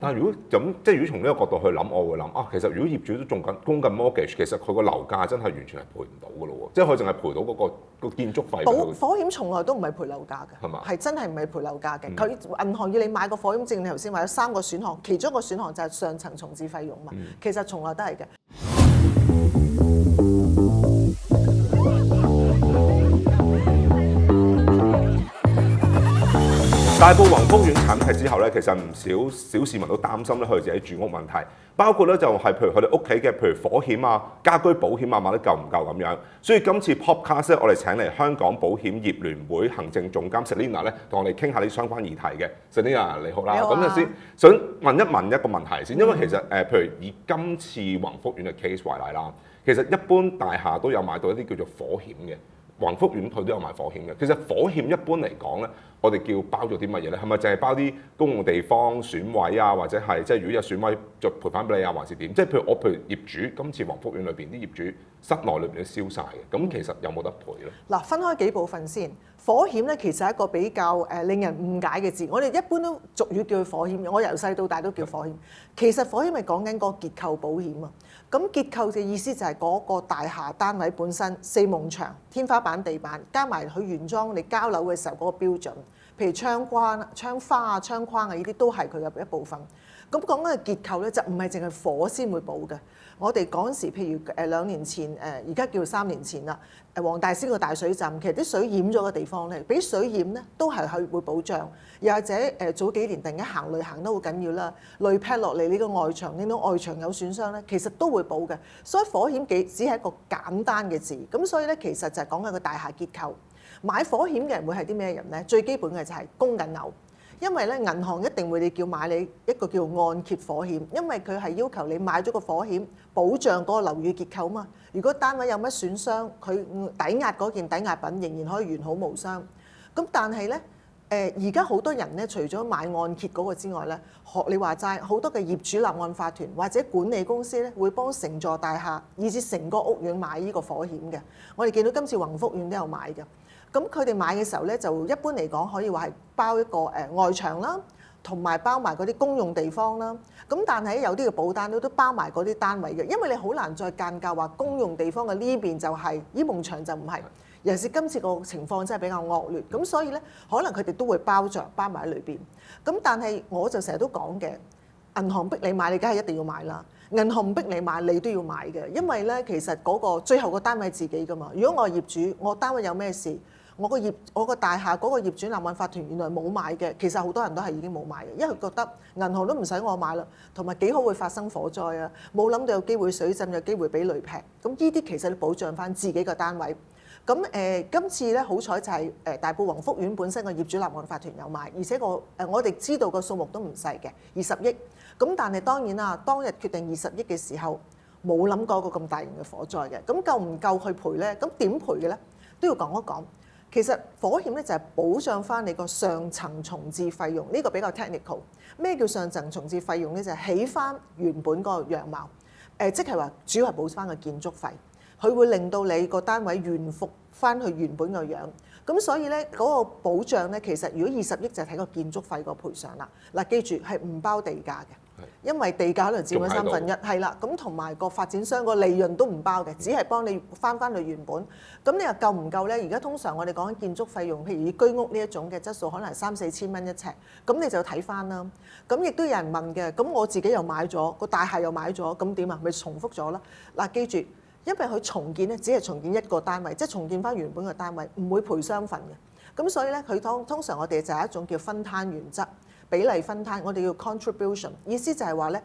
但係如果咁，即係如果從呢個角度去諗，我會諗啊，其實如果業主都供緊 mortgage，其實佢個樓價真係完全係賠唔到㗎咯喎，即係佢淨係賠到嗰個建築費。火險從來都唔係賠樓價嘅，係嘛？係真係唔係賠樓價嘅。佢銀行要你買個火險證，你頭先話有3個選項，其中一個選項就係上層重置費用嘛。其實從來都係嘅。大埔宏福苑慘劇之後咧，其實唔少小市民都擔心咧佢哋自己住屋問題，包括咧就係譬如佢哋屋企嘅譬如火險啊、家居保險啊買得夠唔夠咁樣。所以今次 Podcast 咧，我哋請嚟香港保險業聯會行政總監 Selina 咧，同我哋傾下啲相關議題嘅。Selina 你好啦，咁就先想問一問一個問題先，因為其實譬如以今次宏福苑嘅 case 為例啦，其實一般大廈都有買到一啲叫做火險嘅。宏福苑佢都有買火險嘅。其實火險一般嚟講咧，我哋叫包咗啲乜嘢咧？係咪淨係包啲公共地方損毀啊，或者係即係如果有損毀就賠翻俾你啊，還是點？即係譬如業主今次宏福苑裏邊啲業主室內裏邊都燒晒嘅，咁其實有冇得賠咧？嗱，分開幾部分先。火險咧其實係一個比較令人誤解嘅字，我哋一般都俗語叫佢火險，我由細到大都叫火險。其實火險係講緊個結構保險啊。咁結構嘅意思就係嗰個大廈單位本身4面牆、天花板、地板，加埋佢原裝你交樓嘅時候嗰個標準，譬如窗花啊、窗框啊，呢啲都係佢嘅一部分。咁講緊嘅結構咧，就唔係淨係火先會保嘅。我哋嗰陣時，譬如2年前，而家叫3年前啦，黃大仙個大水浸，其實啲水淹咗嘅地方咧，俾水淹咧都係佢會保障。又或者早幾年突然間行雷行得好緊要啦，雷劈落嚟呢個外牆，令到外牆有損傷咧，其實都會保嘅。所以火險只係一個簡單嘅字，咁所以咧其實就係講緊個大廈結構。買火險嘅人會係啲咩人咧？最基本嘅就係供緊樓。因為咧，銀行一定會叫買你一個叫按揭火險，因為佢係要求你買咗個火險，保障嗰個樓宇結構嘛。如果單位有乜損傷，佢抵押嗰件抵押品仍然可以完好無傷。咁但係咧，而家好多人咧，除咗買按揭嗰個之外咧，學你話齋，好多嘅業主立案法團或者管理公司咧，會幫成座大廈以至成個屋苑買呢個火險嘅。我哋見到今次宏福苑都有買嘅。咁佢哋買嘅時候咧，就一般嚟講可以話係包一個外牆啦，同埋包埋嗰啲公用地方啦。咁但係有啲嘅保單都包埋嗰啲單位嘅，因為你好難再間隔話公用地方嘅呢邊就係呢埲牆就唔係。尤其是今次個情況真係比較惡劣，咁所以咧可能佢哋都會包埋喺裏邊。咁但係我就成日都講嘅，銀行逼你買，你梗係一定要買啦。銀行唔逼你買，你都要買嘅，因為咧其實嗰個最後個單位係自己噶嘛。如果我係業主，我單位有咩事，我個大廈嗰個業主立案法團原來冇買嘅，其實好多人都係已經冇買嘅，因為佢覺得銀行都唔使我買啦，同埋幾好會發生火災啊，冇諗到有機會水浸，有機會俾雷劈，咁呢啲其實都保障翻自己個單位。咁今次咧好彩就係大埔宏福苑本身個業主立案法團有買，而且我哋知道個數目都唔細嘅，20億。咁但係當然啦，當日決定20億嘅時候，冇諗過個咁大型嘅火災嘅。咁夠唔夠去賠咧？咁點賠嘅咧？都要講一講。其實火險咧就係保障翻你個上層重置費用，呢個比較 technical。咩叫上層重置費用咧？就係起翻原本嗰個樣貌，即係話主要係保翻個建築費，佢會令到你個單位原復翻去原本個樣。咁所以咧嗰個保障咧，其實如果20億就係睇個建築費個賠償啦。嗱，記住係唔包地價嘅，因為地價可能佔咗1/3，係啦。咁同埋個發展商個利潤都唔包嘅，只係幫你翻去原本。咁你又夠唔夠咧？而家通常我哋講緊建築費用，譬如以居屋呢一種嘅質素，可能係3-4千蚊一尺。咁你就睇翻啦。咁亦都有人問嘅，咁我自己又買咗，個大廈又買咗，咁點啊？咪重複咗啦。嗱，記住。因為佢重建咧，只係重建一個單位，即係重建翻原本嘅單位，唔會賠雙份嘅。咁所以咧，佢通常我哋就係一種叫分攤原則，比例分攤，我哋叫 contribution， 意思就係話咧，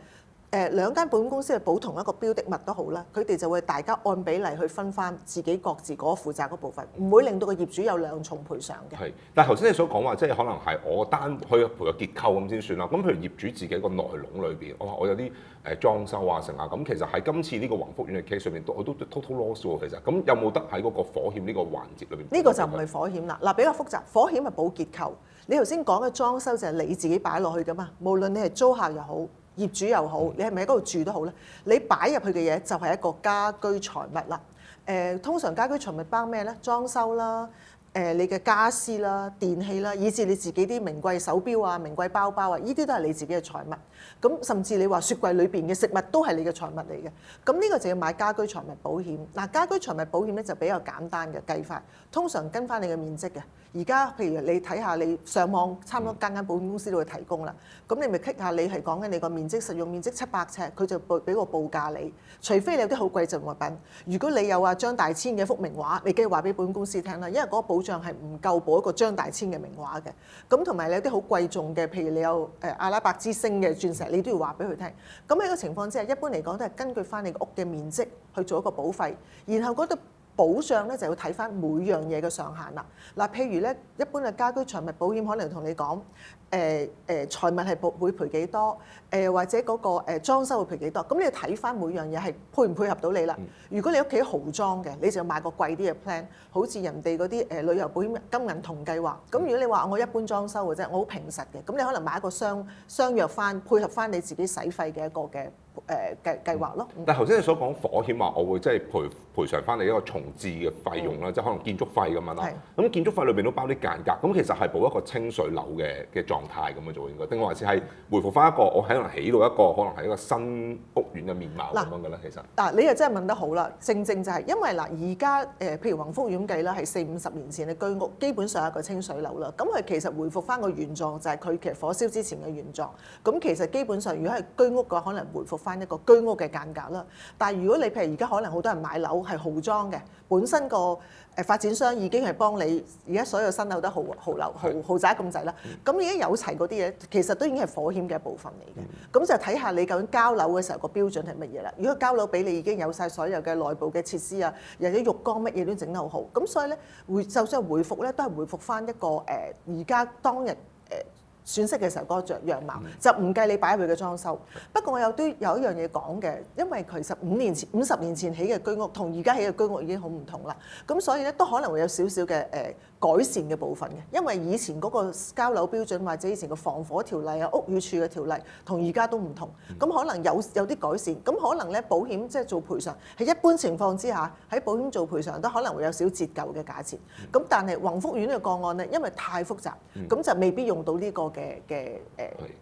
兩間保險公司去保同一個標的物都好啦，佢哋就會大家按比例去分翻自己各自嗰個負責嗰部分，唔會令到個業主有兩重賠償嘅。係，但係頭先你所講話，即係可能係我單去賠個結構咁先算啦。咁譬如業主自己個內籠裏邊，我有啲裝修啊成啊，咁其實喺今次呢個宏福苑嘅 case 上面，我都 total loss 喎。其實咁有冇得喺嗰個火險呢個環節裏邊？呢個就唔係火險啦。嗱，比較複雜，火險係保結構。你頭先講嘅裝修就係你自己擺落去噶嘛，無論你係租客又好，業主又好，你係咪喺嗰度住都好咧？你擺入去嘅嘢就係一個家居財物啦。通常家居財物包咩咧？裝修啦、你嘅家私啦、電器啦，以至你自己啲名貴手錶啊、名貴包包啊，呢啲都係你自己嘅財物。咁甚至你話雪櫃裏邊嘅食物都係你嘅財物嚟嘅。咁呢個就要買家居財物保險。嗱，家居財物保險咧就比較簡單嘅計法，通常跟翻你嘅面積嘅。而家譬如你睇下，你上網差唔多間保險公司都會提供啦。咁你咪 click 下，你係講緊你個面積實用面積700尺，佢就俾個報價你。除非你有啲好貴重物品，如果你有話張大千嘅一幅名畫，你梗係話俾保險公司聽啦，因為嗰個保障係唔夠保一個張大千嘅名畫嘅。咁同埋你有啲好貴重嘅，譬如你有阿拉伯之星嘅鑽石，你都要話俾佢聽。咁喺個情況之下，一般嚟講都係根據翻你個屋嘅面積去做一個保費，然後嗰度保障咧就要睇翻每樣嘢嘅上限啦。嗱，譬如咧一般嘅家居財物保險可能同你講，財物係會賠幾多，或者嗰個裝修會賠幾多，咁你要睇翻每樣嘢係配唔配合到你啦。如果你屋企豪裝嘅，你就買個貴啲嘅 plan， 好似人哋嗰啲旅遊保險金銀銅計劃。咁如果你話我一般裝修嘅啫，我好平實嘅，咁你可能買一個相約翻配合翻你自己使費嘅一個嘅計劃咯。但係頭先你所講火險話，我會即係賠償翻你一個重置嘅費用啦，即係可能建築費咁樣啦。咁建築費裏邊都包啲間隔，咁其實係保一個清水樓嘅狀態咁樣做應該，定還是係回復翻一個我可能起到一個可能係一個新屋苑嘅面貌咁樣嘅咧？其實嗱，你又真係問得好啦，正就係因為嗱，而家譬如宏福苑計啦，係40-50年前嘅居屋，基本上係一個清水樓啦。咁佢其實回復翻個原狀就係佢其實火燒之前嘅原狀。咁其實基本上如果係居屋嘅話，可能回復翻一個居屋嘅間隔啦。但係如果你譬如而家可能好多人買樓係豪裝嘅，本身個發展商已經係幫你而家所有新樓都豪宅咁滯啦。咁已經有齊嗰啲嘢，其實都已經係火險嘅一部分嚟嘅。咁就睇下你究竟交樓嘅時候個標準係乜嘢啦。如果交樓俾你已經有晒所有嘅內部嘅設施啊，又或者浴缸乜嘢都整得好好，咁所以咧就算係回復咧，都係回復翻一個而家當日損失嘅時候嗰個樣貌，就唔計你擺入去嘅裝修。不過我有一樣嘢講嘅，因為其實50年前起嘅居屋同而家起嘅居屋已經好唔同啦。咁所以咧都可能會有少少嘅改善嘅部分嘅，因為以前嗰個交樓標準或者以前個防火條例啊、屋宇署嘅條例同而家都唔同。咁可能有啲改善，咁可能咧保險即係做賠償，係一般情況之下喺保險做賠償都可能會有少折舊嘅價錢。咁但係宏福苑嘅個案咧，因為太複雜，咁就未必用到呢個嘅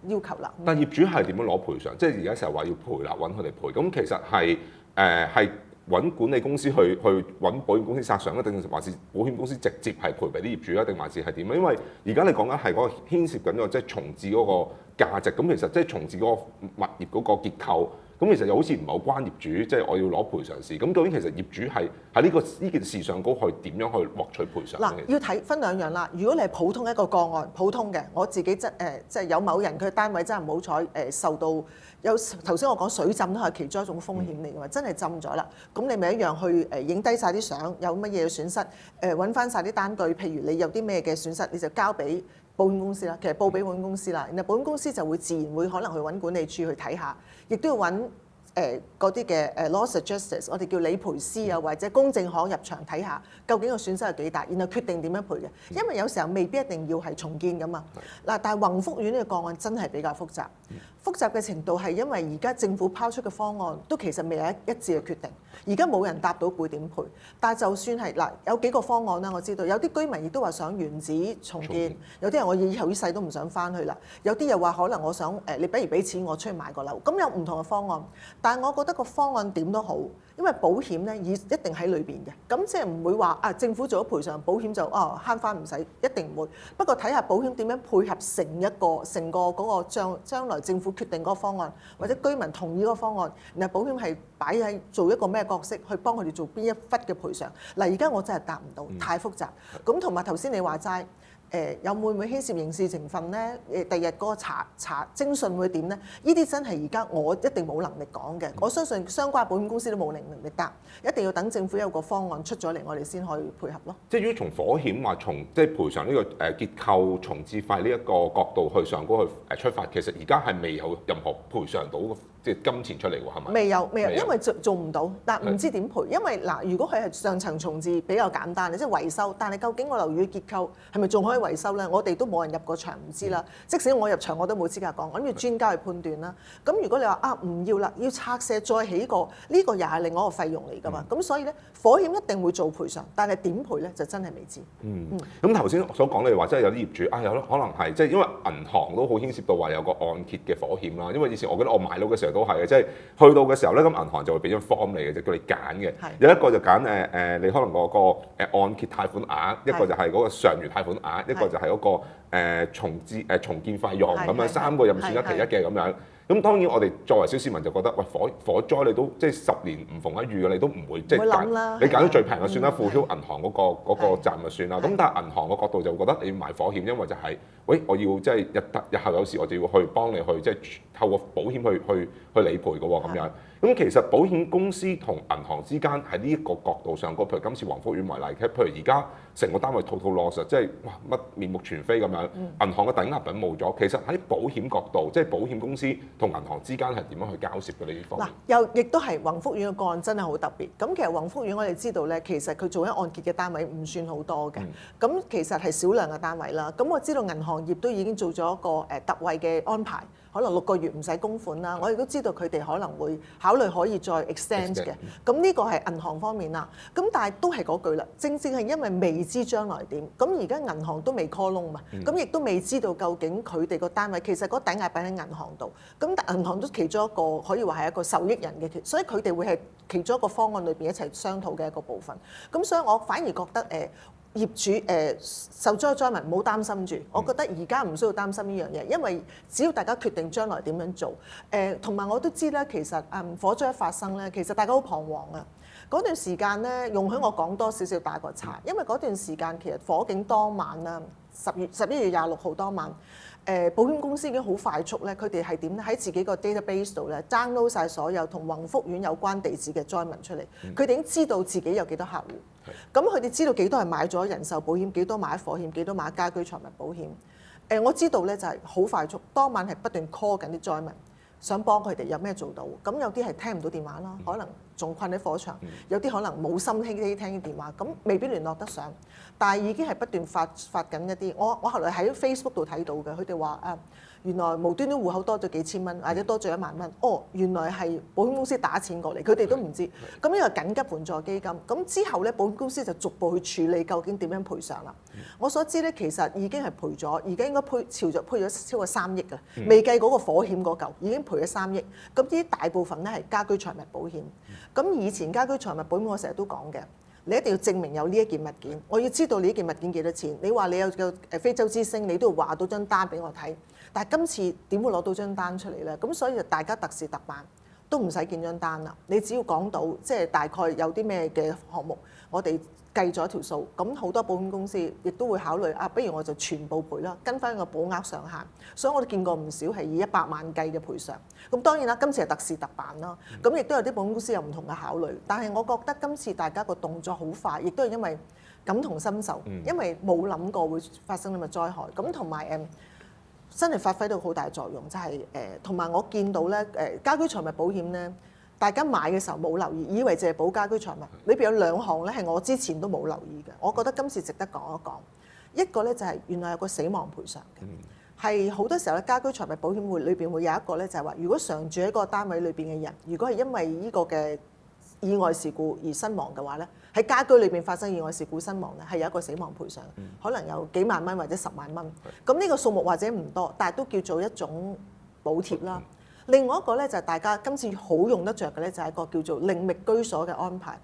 要求啦。但業主係點樣攞賠償？即係而家成日話要賠啦，揾佢哋賠。咁其實係揾管理公司去揾保險公司索償咧，定還是保險公司直接係賠俾啲業主咧？定還是係點咧？因為而家你講緊係嗰個牽涉緊個即係重置嗰個價值。咁其實即係重置嗰個物業嗰個結構。咁其實又好似唔係好關業主，即係我要攞賠償事。咁究竟其實業主係喺呢件事上高去點樣去獲取賠償？嗱，要睇分兩樣啦。如果你係普通一個個案，普通嘅，我自己即係有某人佢單位真係唔好彩受到有頭先我講水浸都係其中一種風險嚟嘅嘛，真係浸咗啦。咁你咪一樣去影低晒啲相，有乜嘢損失揾翻晒啲單據，譬如你有啲咩嘅損失，你就交俾保險公司啦，其實報俾保險公司啦，然後保險公司就會自然會可能去揾管理處去睇下，亦都要揾嗰啲嘅loss adjusters， 我哋叫理賠師啊，或者公證行入場睇下究竟個損失係幾大，然後決定點樣賠嘅。因為有時候未必一定要係重建㗎嘛。嗱，但係宏福苑呢個個案真係比較複雜。複雜嘅程度係因為而家政府拋出嘅方案都其實未有一致嘅決定，而家冇人答到會點賠。但係就算係嗱，有幾個方案啦，我知道有啲居民亦都話想原址重建，有啲人我以後一世都唔想翻去啦，有啲又話可能我想你不如俾錢我出去買個樓，咁有唔同嘅方案。但係我覺得個方案點都好，因為保險咧一定喺裏邊嘅，咁即係唔會話政府做咗賠償，保險就慳翻唔使，一定唔會。不過睇下保險點樣配合成個嗰個將來政府決定嗰個方案，或者居民同意嗰個方案，然後保險係擺喺做一個咩角色去幫佢哋做邊一忽嘅賠償。嗱，而家我真係答唔到，太複雜。咁同埋頭先你話齋。有會唔會牽涉刑事成分咧？第日嗰個查偵訊會點咧？呢啲真係而家我一定冇能力講嘅。我相信相關保險公司都冇能力答，一定要等政府有個方案出咗嚟，我哋先可以配合咯。即係如果從火險話從即係賠償呢個結構重置費呢一個角度去上高去出發，其實而家係未有任何賠償到即係金錢出嚟喎，係咪？未有，未有因為做唔到，但唔知點賠。因為嗱，如果佢係上層重置比較簡單，即係維修，但係究竟個樓宇嘅結構係咪仲可以維修咧？我哋都冇人入過場，唔知啦。即使我入場，我都冇資格講，我諗要專家去判斷啦。咁如果你話啊唔要啦，要拆卸再起過，呢個又係另外一個費用嚟㗎嘛。咁所以咧，火險一定會做賠償，但係點賠咧就真係未知。咁頭先所講你話，即係有啲業主啊，有可能係即係因為銀行都好牽涉到話有個按揭嘅火險啦。因為以前我記得我買樓嘅時候都係嘅，即係去到嘅時候咧，咁銀行就會俾張 form 你嘅，就叫你揀嘅。有一個就揀你可能嗰個按揭貸款額，一個就係嗰個常餘貸款額，一個就係嗰個重建費用咁樣，三個任選一其一嘅咁樣。咁當然我哋作為小市民就覺得，喂，火災你都即係10年唔逢一遇嘅，你都唔會即係揀，你揀到最平嘅算啦，付咗銀行嗰個站就算啦。咁但係銀行個角度就會覺得你要買火險，因為就係，喂，我要即係日後有時我就要去幫你去即係透過保險去理賠嘅喎咁樣。咁其實保險公司同銀行之間喺呢一個角度上，譬如今次宏福苑為例，譬如而家成個單位 total loss， 即係哇乜面目全非咁樣，銀行嘅抵押品冇咗。其實喺保險角度，即係保險公司同銀行之間係點樣去交涉嘅呢啲方面？又亦都係宏福苑嘅個案真係好特別。咁其實宏福苑我哋知道咧，其實佢做緊按揭嘅單位唔算好多嘅。咁其實係少量嘅單位啦。咁我知道銀行業都已經做咗一個特惠嘅安排。可能6個月唔使供款啦，我亦都知道佢哋可能會考慮可以再 extend 嘅。咁呢個係銀行方面啦。咁但係都係嗰句啦，正係因為未知將來點。咁而家銀行都未 call loan 嘛，咁亦都未知道究竟佢哋個單位其實嗰抵押品喺銀行度。咁但銀行都其中一個可以話係一個受益人嘅，所以佢哋會係其中一個方案裏邊一齊商討嘅一個部分。咁所以我反而覺得業主受災災民唔好擔心住，我覺得而家唔需要擔心呢樣嘢，因為只要大家決定將來點樣做，同埋我都知咧，其實火災一發生咧，其實大家好彷徨啊。嗰段時間咧，容許我講多少少打個岔，因為嗰段時間其實火警當晚啦，11月26號當晚。保險公司已經好快速咧，佢哋係點咧？喺自己個 database 度咧 download 晒所有同宏福苑有關地址嘅災民出嚟，佢哋已經知道自己有幾多客戶，咁佢哋知道幾多係買咗人壽保險，幾多買火險，幾多買家居財物保險。我知道咧就係好快速，當晚係不斷 call 緊啲災民，想幫佢哋有咩做到。咁有啲係聽唔到電話啦，可能仲困喺火場；有啲可能冇心聽電話，咁未必聯絡得上。但係已經係不斷發緊一啲，我後來喺 Facebook 度睇到嘅，佢哋話原來無端端戶口多咗幾千蚊，或者多咗1萬蚊。原來係保險公司打錢過嚟，佢哋都唔知。咁呢個緊急援助基金，咁之後咧，保險公司就逐步去處理究竟點樣賠償啦。我所知咧，其實已經係賠咗，而家應該賠咗超過3億㗎，未計嗰個火險嗰嚿，已經賠咗3億。咁呢啲大部分咧係家居財物保險。咁以前家居財物保險我成日都講嘅。你一定要證明有呢一件物件，我要知道你呢件物件幾多錢。你話你有個非洲之星，你都要話到張單俾我睇。但係今次點會攞到張單出嚟咧？咁所以就大家特事特辦，都唔使見張單啦。你只要講到即係大概有啲咩嘅項目，我哋計咗條數。咁好多保險公司亦都會考慮不如我就全部賠啦，跟翻個保額上限。所以我哋見過唔少係以100萬計嘅賠償。咁當然啦，今次係特事特辦啦。咁亦都有啲保險公司有唔同嘅考慮。但係我覺得今次大家個動作好快，亦都係因為感同身受，因為冇諗過會發生咁嘅災害。咁同埋真係發揮到好大作用，就係同埋我見到咧家居財物保險咧，大家買嘅時候冇留意，以為淨係保家居財物，裏邊有2項咧係我之前都冇留意嘅，我覺得今次值得講一講。一個咧就係原來有個死亡賠償嘅，係好多時候咧家居財物保險會裏邊會有一個咧就係話，如果常住喺嗰個單位裏邊嘅人，如果係因為呢個嘅意外事故而身亡嘅話咧，喺家居裏邊發生意外事故身亡咧，係有一個死亡賠償，可能有幾萬蚊或者10萬蚊。咁呢個數目或者唔多，但係都叫做一種補貼啦。另外一個咧就係大家今次好用得着嘅咧，就係一個叫做另覓居所嘅安排。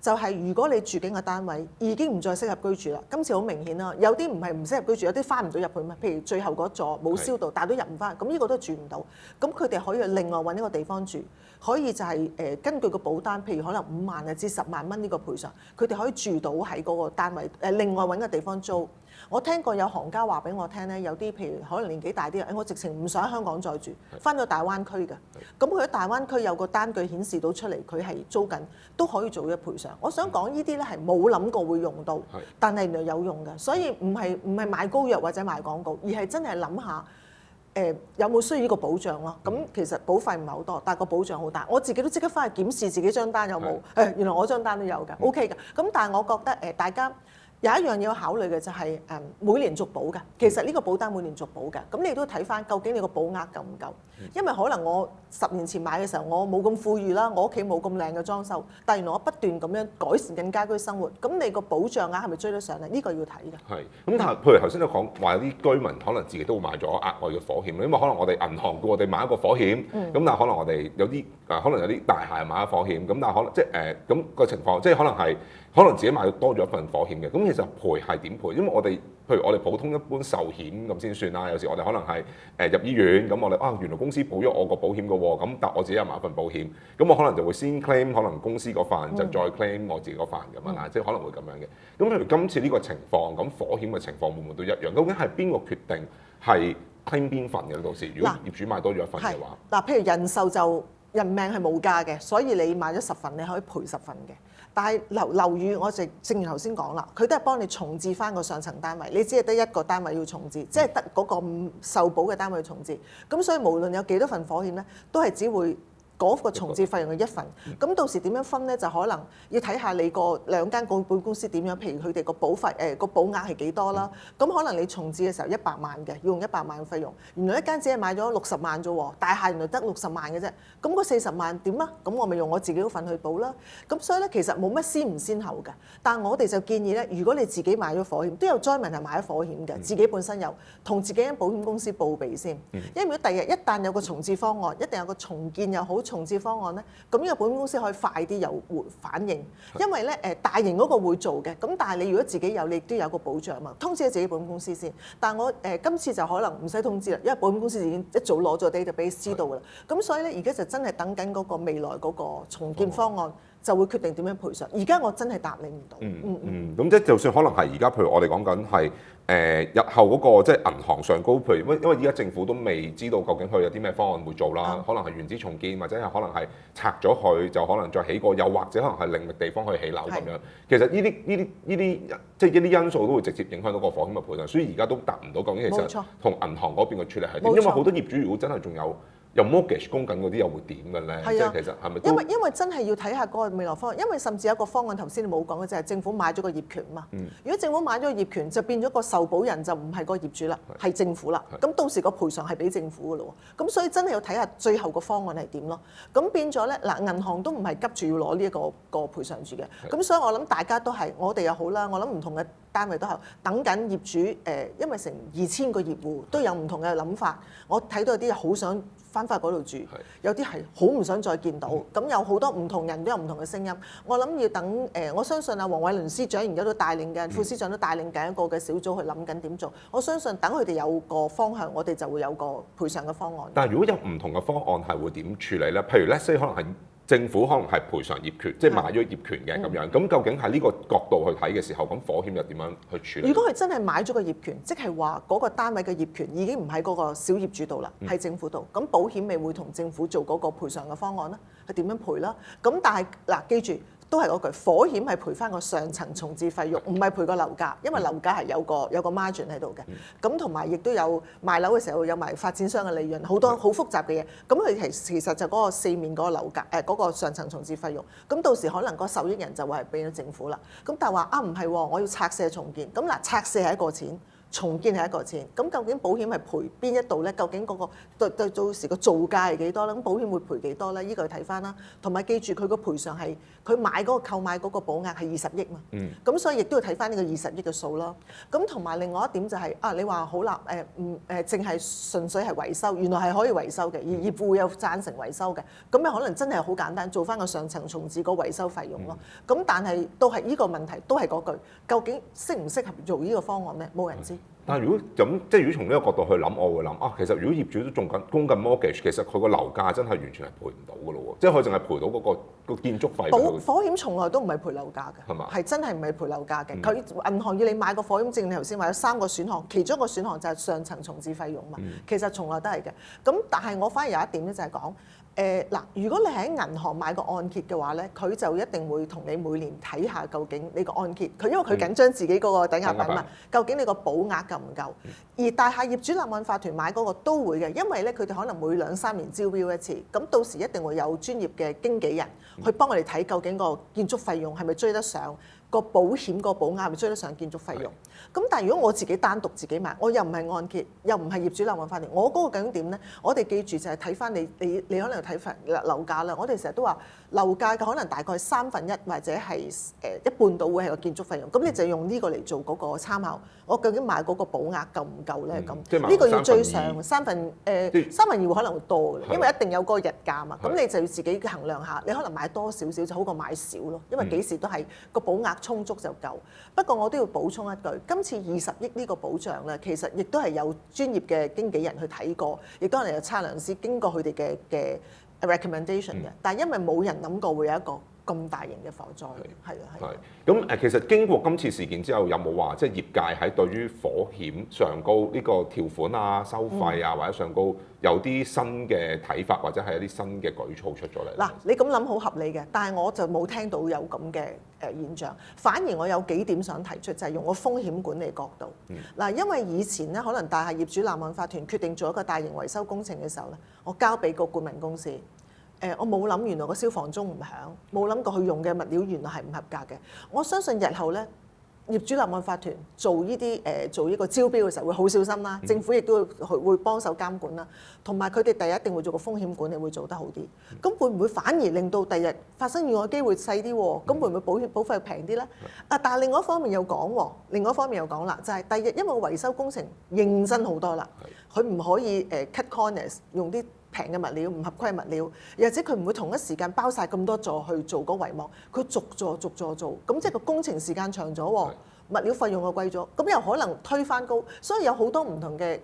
就係如果你住緊嘅單位已經唔再適合居住啦，今次好明顯啦，有啲唔係唔適合居住，有啲翻唔到入去咩？譬如最後嗰座冇燒到，但係都入唔翻，咁呢個都住唔到。咁佢哋可以另外揾一個地方住，可以就係根據個保單，譬如可能5萬啊至10萬蚊呢個賠償，佢哋可以住到喺嗰個單位，另外揾個地方租。我聽過有行家話俾我聽咧，有啲譬如可能年紀大啲人，我直情唔想喺香港再住，翻到大灣區嘅。咁佢喺大灣區有個單據顯示到出嚟，佢係租緊，都可以做一賠償。我想講呢啲咧係冇諗過會用到，但係原來有用嘅。所以唔係賣膏藥或者賣廣告，而係真係諗下有冇需要呢個保障咯？咁其實保費唔係好多，但係個保障好大。我自己都即刻翻去檢視自己張單有冇，原來我張單都有㗎，OK 㗎。咁但係我覺得大家有一樣要考慮嘅就係每年續保嘅。其實呢個保單每年續保嘅，咁你都睇翻究竟你個保額夠唔夠？因為可能我10年前買嘅時候，我冇咁富裕啦，我屋企冇咁靚嘅裝修，但原來我不斷咁樣改善緊家居生活，咁你個保障額係咪追得上嚟？呢個要睇嘅。係，咁但係譬如頭先都講話有啲居民可能自己都會買咗額外嘅火險，因為可能我哋銀行叫我哋買一個火險，咁但係可能我哋有啲可能有啲大廈買咗火險，咁但係可能即係咁個情況，即係可能自己買多咗一份火險嘅，咁其實賠係點賠？因為譬如我哋普通一般壽險咁先算啦，有時我哋可能係入醫院，咁我哋原來公司補咗我個保險嘅喎，咁但我自己又買一份保險，咁我可能就會先 claim 可能公司嗰份，就再 claim 我自己嗰份咁樣啦，即係可能會咁樣嘅。咁譬如今次呢個情況，咁火險嘅情況會唔會都一樣？究竟係邊個決定係 claim 邊份嘅？到時如果業主買多咗一份嘅話，嗱，譬如人壽就人命係冇價嘅，所以你買咗10份，你可以賠10份嘅。但係樓宇，我正如頭先講啦，佢都係幫你重置翻個上層單位，你只係得一個單位要重置，即係得嗰個受保嘅單位要重置。咁所以無論有幾多份火險咧，都係只會嗰個重置費用嘅一份。咁到時點樣分咧？就可能要睇下你個兩間保險公司點樣，譬如佢哋個保費個保額係幾多啦。咁可能你重置嘅時候100萬嘅，要用100萬費用，原來一間只係買咗60萬啫喎，大廈原來得60萬嘅啫。咁嗰40萬點啊？咁我咪用我自己嗰份去保啦。咁所以咧，其實冇乜先唔先後嘅。但係我哋就建議咧，如果你自己買咗火險，都有災民係買咗火險嘅，自己本身有，同自己間保險公司報備先。因為如果第日一旦有個重置方案，一定有個重建又好，重置方案咧，咁呢個保險公司可以快啲有反應，因為咧大型嗰個會做嘅，咁但係你如果自己有，你亦都有個保障嘛，通知咗自己保險公司先。但我今次就可能唔使通知啦，因為保險公司已經一早攞咗 database 知道㗎啦。咁所以咧而家就真係等緊嗰個未來嗰個重建方案。就會決定點樣賠償。而家我真係答你唔到。咁即係就算可能係而家，譬如我哋講緊係日後嗰個即係銀行上高，譬如因為而家政府都未知道究竟佢有啲咩方案會做啦，可能係原址重建，或者係可能係拆咗佢就可能再起過，又或者可能係另覓地方去起樓咁樣。其實呢啲即係一啲因素都會直接影響到個火險嘅賠償，所以而家都答唔到究竟其實同銀行嗰邊嘅處理係點，因為好多業主如果真係仲有 mortgage 供緊嗰啲又會點嘅咧？即係其實係咪因為真係要睇下嗰個未來方案，因為甚至有一個方案頭先你冇講嘅就係政府買咗個業權嘛。如果政府買咗個業權，就變咗個受保人就唔係個業主啦，係政府啦。咁到時個賠償係俾政府嘅咯喎。咁所以真係要睇下最後個方案係點咯。咁變咗咧嗱，銀行都唔係急住要攞呢一個賠償住嘅。咁所以我諗大家都係我哋又好啦，我諗唔同嘅單位都係等緊業主因為成2000個業戶都有唔同嘅諗法。我睇到有啲好想翻返嗰度住，有啲係好唔想再見到，咁有好多唔同人都有唔同嘅聲音。我諗要等我相信啊，黃偉綸司長而家都帶領緊，副司長都帶領緊一個嘅小組去諗緊點做。我相信等佢哋有個方向，我哋就會有個賠償嘅方案。但係如果有唔同嘅方案係會點處理咧？譬如 let's say 可能係政府可能係賠償業權，即係買咗業權嘅咁樣。咁究竟喺呢個角度去睇嘅時候，咁火險又點樣去處理？如果佢真係買咗個業權，即係話嗰個單位嘅業權已經唔喺嗰個小業主度啦，喺政府度，咁保險咪會同政府做嗰個賠償嘅方案啦，係點樣賠啦？咁但係嗱，記住。都係嗰句，火險係賠翻個上層重置費用，唔係賠個樓價，因為樓價係有個 margin 喺度嘅。咁同埋亦都有賣樓嘅時候有埋發展商嘅利潤，好多好複雜嘅嘢。咁佢其實就嗰個四面嗰個樓價嗰個上層重置費用。咁到時可能個受益人就會係俾咗政府啦。咁但係話唔係喎，我要拆卸重建。咁嗱，拆卸係一個錢。重建係一個錢，咁究竟保險係賠邊一度咧？究竟嗰個對到時個造價係幾多咧？咁保險會賠幾多咧？呢個要睇翻啦。同埋記住佢個賠償係佢買嗰個購買嗰個保額係20億嘛。咁所以亦都要睇翻呢個20億嘅數咯。咁同埋另外一點就係你話好啦，淨係純粹係維修，原來係可以維修嘅，而業戶有贊成維修嘅，咁咪可能真係好簡單，做翻個上層重置個維修費用咯。咁但係都係呢個問題，都係嗰句，究竟適唔適合做呢個方案咧？冇人知。但係如果咁，即係如果從呢個角度去諗，我會諗其實如果業主都供緊 mortgage，其實佢個樓價真係完全係賠唔到嘅咯喎，即係佢淨係賠到嗰個建築費。火險從來都唔係賠樓價嘅，係嘛？係真係唔係賠樓價嘅。佢銀行要你買個火險證，你頭先話有3個選項，其中一個選項就係上層重置費用嘛。其實從來都係嘅。咁但係我反而有一點咧，就係講嗱，如果你喺銀行買個按揭嘅話咧，佢就一定會同你每年睇下究竟你個按揭，佢因為佢緊張自己嗰個抵押品嘛，究竟你個保額夠唔夠？而大廈業主立案法團買嗰個都會嘅，因為咧佢哋可能每2-3年招標一次，咁到時一定會有專業嘅經紀人去幫我哋睇究竟個建築費用係咪追得上。個保險個保額係咪追得上建築費用？咁但係如果我自己單獨自己買，我又唔係按揭，又唔係業主立案法團，我嗰個究竟點咧？我哋記住就係睇翻你可能睇翻樓價啦。我哋成日都話樓價嘅可能大概1/3或者係一半到會係個建築費用。咁你就用呢個嚟做嗰個參考。我究竟買嗰個保額夠唔夠咧？咁呢個要追上2/3可能會多嘅，因為一定有嗰個日價嘛。咁你就要自己衡量下，你可能買多少少就好過買少咯，因為幾時都係個保額充足就夠。不過我都要補充一句，今次20億呢個保障咧，其實亦都係有專業嘅經紀人去睇過，亦都係有測量師經過佢哋嘅 recommendation 嘅。但係因為冇人諗過會有一個咁大型嘅火災，係啊係。咁其實經過今次事件之後，有冇話即係業界喺對於火險上高呢個條款啊、收費啊或者上高有啲新嘅睇法，或者係一啲新嘅舉措出咗嚟？嗱，你咁諗好合理嘅，但係我就冇聽到有咁嘅現象，反而我有幾點想提出，就係用個風險管理角度。嗱，因為以前咧，可能大廈業主立案法團決定做一個大型維修工程嘅時候咧，我交俾個顧問公司。我冇諗原來個消防鐘唔響，冇諗過佢用嘅物料原來係唔合格嘅。我相信日後咧，業主立案法團做呢啲做呢個招標嘅時候會好小心啦，政府亦都會幫手監管啦，同埋佢哋第一定會做個風險管理，會做得好啲。咁會唔會反而令到第日發生意外機會細啲？咁會唔會保費平啲咧？但係另外一方面又講，啦，就係第日因為維修工程認真好多啦，佢唔可以cut corners 用啲平嘅物料，唔合規物料，又或者佢唔會同一時間包晒咁多座去做嗰帷幕，佢逐座做，咁即係個工程時間長咗喎，物料費用又貴咗，咁又可能推翻高，所以有好多唔同嘅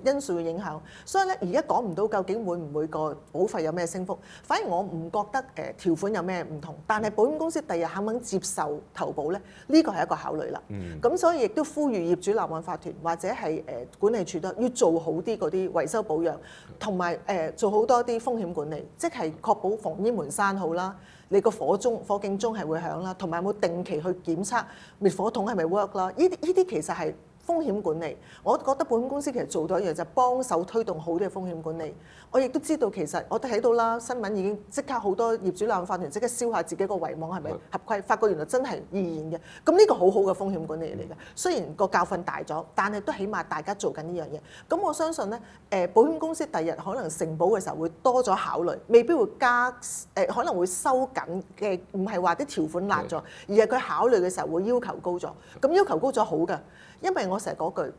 因素嘅影響。所以咧，而家講唔到究竟會唔會個保費有咩升幅，反而我唔覺得條款有咩唔同，但係保險公司第日肯唔肯接受投保咧，呢個係一個考慮啦。咁所以亦都呼籲業主立案法團或者係管理處都要做好啲嗰啲維修保養，同埋做好多啲風險管理，即係確保防煙門閂好啦。你個火警鐘係會響啦，同埋有冇定期去檢測滅火筒係咪 work 啦？呢啲其實係風險管理。我覺得保險公司其實做到一樣就係幫手推動好啲嘅風險管理。我亦都知道其實我都睇到啦，新聞已經即刻好多業主立案法團即刻燒下自己個圍網係咪合規，發覺原來真係易燃嘅。咁呢個好好嘅風險管理嚟嘅。雖然個教訓大咗，但係都起碼大家做緊呢樣嘢。咁我相信咧，保險公司第日可能承保嘅時候會多咗考慮，未必會可能會收緊嘅，唔係話啲條款辣咗，而係佢考慮嘅時候會要求高咗。咁要求高咗好㗎，因為我成日嗰句。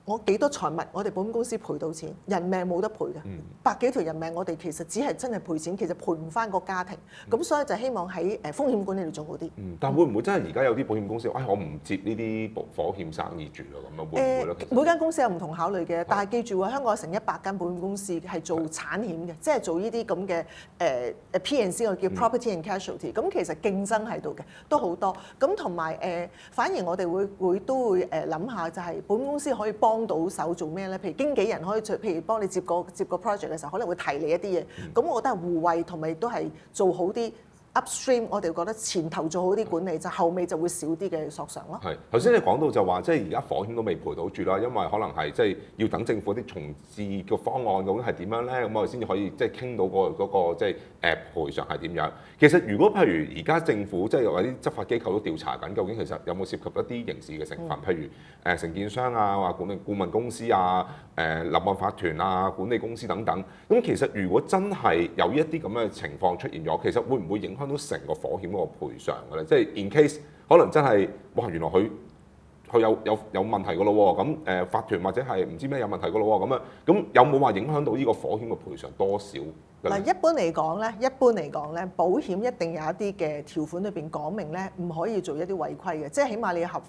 我幾多財物，我哋保險公司賠到錢，人命冇得賠嘅。百幾條人命，我哋其實只係真係賠錢，其實賠唔翻個家庭。咁所以就希望喺風險管理度做好啲。但會唔會真係而家有啲保險公司話，我唔接呢啲火險生意住咯？咁啊會唔會咧？每間公司有唔同考慮嘅，但係記住喎，香港有成100間保險公司係做產險嘅，即係做呢啲咁嘅P&C， 我叫 property and casualty。咁其實競爭喺度嘅，都好多。咁同埋反而我哋都會諗下，就係保險公司可以幫到手做咩咧？譬如經紀人可以譬如幫你接個 project 嘅時候，可能會提你一啲嘢。咁我覺得係互惠，同埋都係做好啲 upstream。我哋覺得前頭做好啲管理，就後尾就會少啲嘅索償咯。係頭先你講到就話，即係而家火險都未賠到住啦，因為可能係即係要等政府啲重置嘅方案究竟係點樣咧？咁我哋先至可以即係傾到嗰個即係賠償係點樣。其實如果譬如而家政府即係有啲執法機構都調查緊，究竟其實有冇涉及一啲刑事嘅成分？譬如承建商啊，或管理顧問公司啊、立案法團啊、管理公司等等。咁其實如果真係有一啲咁嘅情況出現咗，其實會唔會影響到成個火險嗰個賠償嘅咧？即係 in case 可能真係哇，原來佢有問題嘅咯喎，咁法團或者係唔知咩有問題嘅咯喎，咁有冇話影響到呢個火險嘅賠償多少？嗱，一般嚟講咧，保險一定有一啲嘅條款裏邊講明咧，唔可以做一啲違規嘅，即係起碼你要合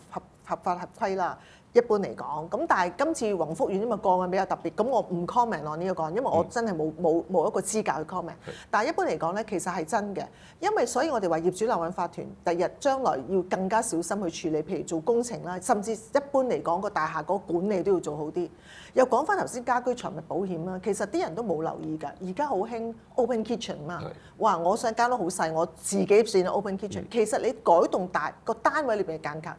法合規啦。一般嚟講，咁但係今次宏福苑因為個案比較特別，咁我唔 comment on 呢個個案，因為我真係冇一個資格去 comment。但係一般嚟講咧，其實係真嘅，因為所以我哋話業主立案法團第日將來要更加小心去處理，譬如做工程啦，甚至一般嚟講個大廈嗰個管理都要做好啲。又講翻頭先家居財物保險啦，其實啲人都冇留意㗎，而家好興 open kitchen 嘛，哇！我想間屋好細，我自己算 open kitchen，其實你改動大個單位裏邊嘅間隔，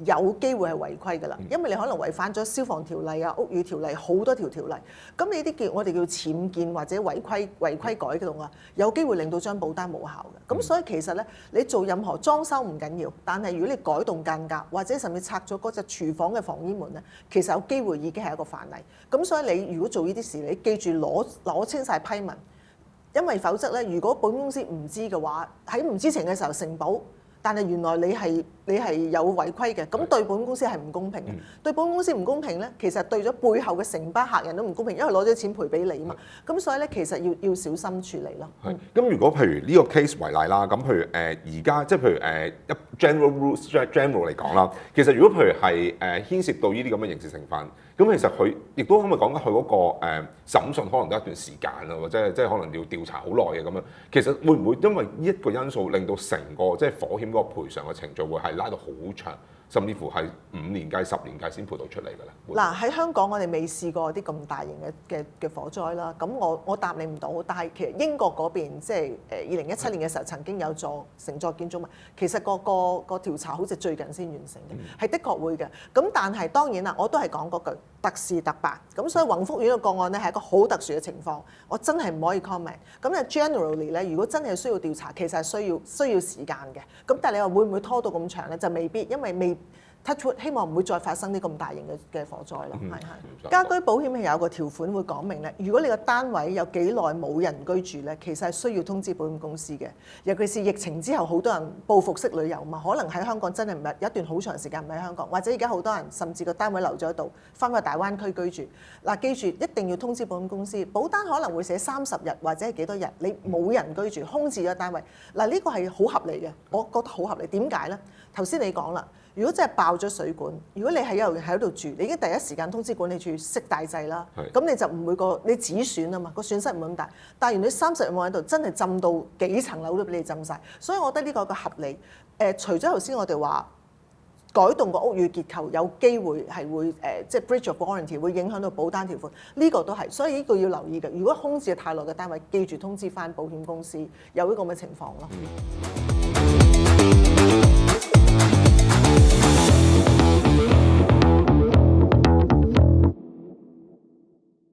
有機會係違規㗎啦，因為你可能違反咗消防條例啊、屋宇條例好多條例，咁呢啲我哋叫僭建或者違規改動啊，有機會令到張保單冇效嘅。咁所以其實咧，你做任何裝修唔緊要，但係如果你改動間隔或者甚至拆咗嗰隻廚房嘅防煙門咧，其實有機會已經係一個範例。咁所以你如果做呢啲事，你記住攞清晒批文，因為否則咧，如果保險公司唔知嘅話，喺唔知情嘅時候承保。但係原來你係有違規嘅，咁對保險公司係唔公平嘅。對保險公司唔公平咧，其實對咗背後嘅成班客人都唔公平，因為攞咗錢賠俾你嘛。咁所以咧，其實要小心處理咯。係。咁如果譬如呢個 case 為例啦，咁譬如而家即係譬如general rules general 嚟講啦，其實如果譬如係牽涉到呢啲咁嘅刑事成分，咁其實佢亦都可唔可以講緊佢嗰個審訊可能都一段時間啊，或者即係可能要調查好耐嘅咁樣。其實會唔會因為呢一個因素令到成個即係火險嗰個賠償嘅程序會係拉到好長，甚至乎係5年計、10年計先賠到出嚟嘅咧？嗱，喺香港我哋未試過啲咁大型嘅火災啦，咁我答你唔到，但係其實英國嗰邊即係2017年嘅時候曾經有承作建築物，其實個調查好似最近先完成嘅，係的確會嘅。咁但係當然啦，我都係講嗰句特事特辦，咁所以宏福苑嘅個案咧係一個好特殊嘅情況，我真係唔可以 comment。咁咧 generally 咧，如果真係需要調查，其實係需要時間嘅。咁但係你話會唔會拖到咁長咧？就未必，因為未。touch wood，希望唔會再發生啲咁大型嘅火災咯。係家居保險係有個條款會講明咧，如果你個單位有幾耐冇人居住咧，其實係需要通知保險公司嘅。尤其是疫情之後，好多人報復式旅遊嘛，可能喺香港真係唔係有一段好長時間唔喺香港，或者而家好多人甚至個單位留咗喺度，翻去大灣區居住。嗱，記住一定要通知保險公司，保單可能會寫30日或者係幾多日，你冇人居住，空置咗單位。嗱，呢個係好合理嘅，我覺得好合理。點解咧？頭先你講啦。如果真係爆咗水管，如果你係喺度住，你已經第一時間通知管理處熄大掣啦，咁你就唔會你止損啊嘛，個損失唔會咁大。但係原來30日冇喺度，真係浸到幾層樓都俾你浸晒，所以我覺得呢個係個合理。除咗頭先我哋話改動個屋宇結構有機會係會即係 breach of warranty 會影響到保單條款，呢個都係，所以呢個要留意嘅。如果空置太耐嘅單位，記住通知翻保險公司有呢個咁嘅情況咯。